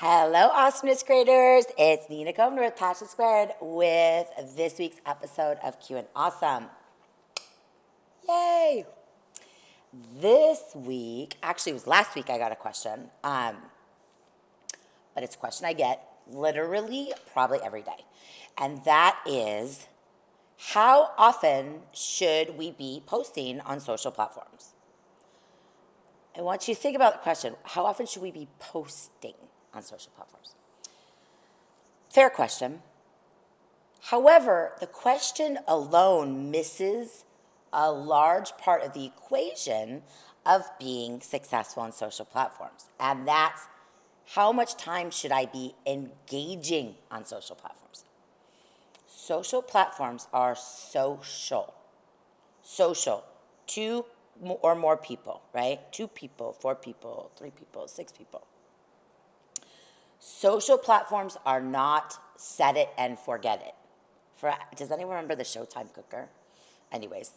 Hello, awesomeness creators. It's Nina Kovner with Passion Squared with this week's episode of Q and Awesome. Yay! This week, actually, it was last week I got a question, but it's a question I get literally probably every day. And that is, how often should we be posting on social platforms? I want you to think about the question, how often should we be posting on social platforms? Fair question. However, the question alone misses a large part of the equation of being successful on social platforms. And that's, how much time should I be engaging on social platforms? Social platforms are social. Social. Two or more people, right? 2 people, 4 people, 3 people, 6 people. Social platforms are not set it and forget it. Does anyone remember the Showtime cooker? Anyways,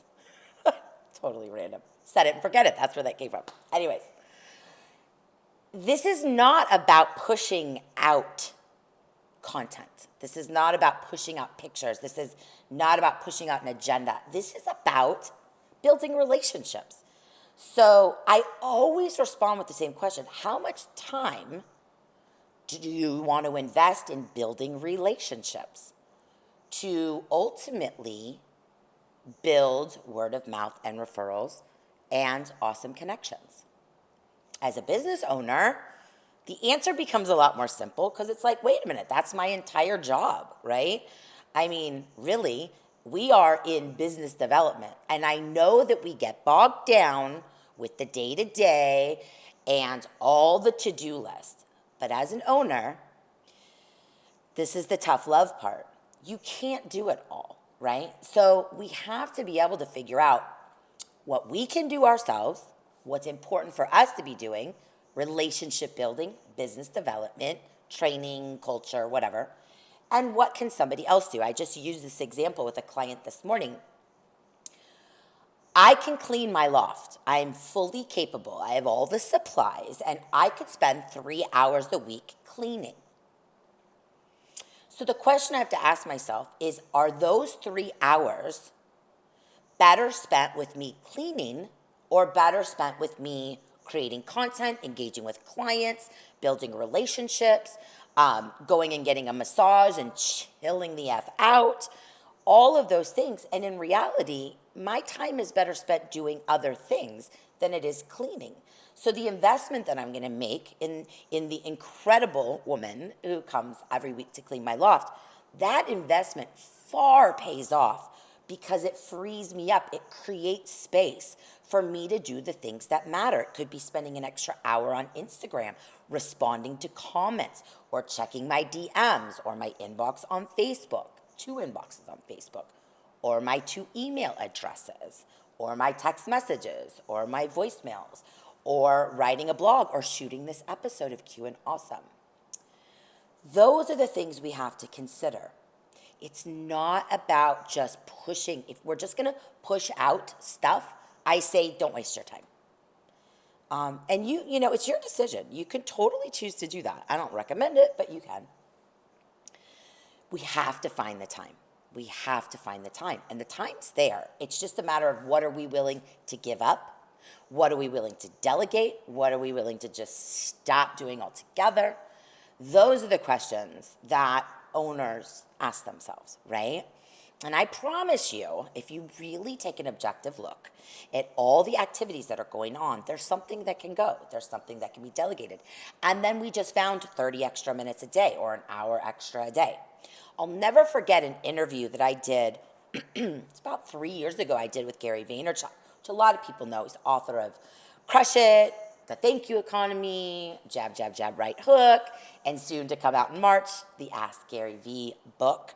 totally random. Set it and forget it. That's where that came from. Anyways, this is not about pushing out content. This is not about pushing out pictures. This is not about pushing out an agenda. This is about building relationships. So I always respond with the same question. How much time do you want to invest in building relationships to ultimately build word of mouth and referrals and awesome connections? As a business owner, the answer becomes a lot more simple because it's like, wait a minute, that's my entire job, right? I mean, really, we are in business development, and I know that we get bogged down with the day-to-day and all the to-do list. But as an owner, this is the tough love part. You can't do it all, right? So we have to be able to figure out what we can do ourselves, what's important for us to be doing, relationship building, business development, training, culture, whatever, and what can somebody else do? I just used this example with a client this morning. I can clean my loft. I'm fully capable. I have all the supplies, and I could spend 3 hours a week cleaning. So the question I have to ask myself is, are those 3 hours better spent with me cleaning or better spent with me creating content, engaging with clients, building relationships, going and getting a massage and chilling the F out, all of those things? And in reality, my time is better spent doing other things than it is cleaning. So the investment that I'm going to make in the incredible woman who comes every week to clean my loft, that investment far pays off because it frees me up. It creates space for me to do the things that matter. It could be spending an extra hour on Instagram, responding to comments, or checking my DMs or my inbox on Facebook, 2 inboxes on Facebook, or my 2 email addresses, or my text messages, or my voicemails, or writing a blog, or shooting this episode of Q and Awesome. Those are the things we have to consider. It's not about just pushing. If we're just going to push out stuff, I say don't waste your time. And you know, it's your decision. You can totally choose to do that. I don't recommend it, but you can. We have to find the time. We have to find the time. And the time's there. It's just a matter of what are we willing to give up? What are we willing to delegate? What are we willing to just stop doing altogether? Those are the questions that owners ask themselves, right? And I promise you, if you really take an objective look at all the activities that are going on, there's something that can go. There's something that can be delegated. And then we just found 30 extra minutes a day or an hour extra a day. I'll never forget an interview that I did, it's about 3 years ago, I did with Gary Vaynerchuk, which a lot of people know. He's the author of Crush It, The Thank You Economy, Jab, Jab, Jab, Right Hook, and soon to come out in March, the Ask Gary V book.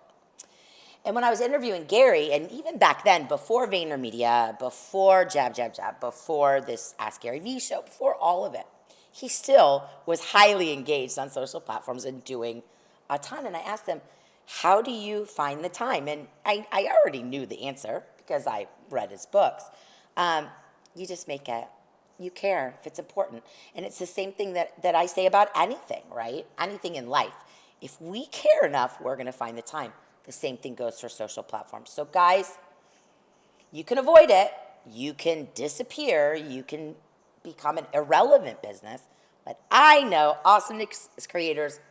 And when I was interviewing Gary, and even back then, before VaynerMedia, before Jab, Jab, Jab, before this Ask Gary V show, before all of it, he still was highly engaged on social platforms and doing a ton. And I asked him, how do you find the time? And I already knew the answer because I read his books. You just make a you care, if it's important. And it's the same thing that I say about anything, right? Anything in life. If we care enough, we're going to find the time. The same thing goes for social platforms. So guys, you can avoid it. You can disappear. You can become an irrelevant business. But I know awesomeness creators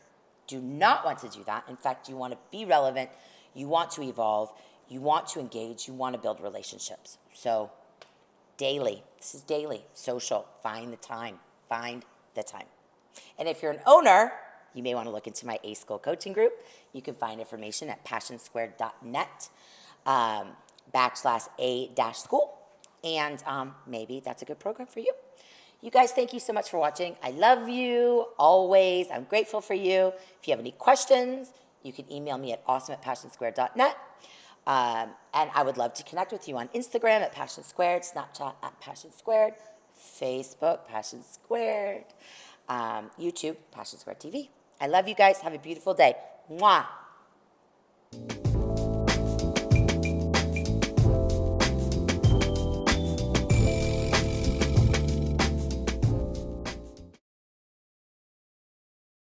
do not want to do that. In fact, you want to be relevant. You want to evolve. You want to engage. You want to build relationships. So daily, this is daily, social, find the time. Find the time. And if you're an owner, you may want to look into my A-School coaching group. You can find information at passionsquared.net /A-school. And maybe that's a good program for you. You guys, thank you so much for watching. I love you always. I'm grateful for you. If you have any questions, you can email me at awesome@passionsquared.net. And I would love to connect with you on Instagram at Passion Squared, Snapchat at Passion Squared, Facebook, Passion Squared, YouTube, Passion Squared TV. I love you guys. Have a beautiful day. Mwah.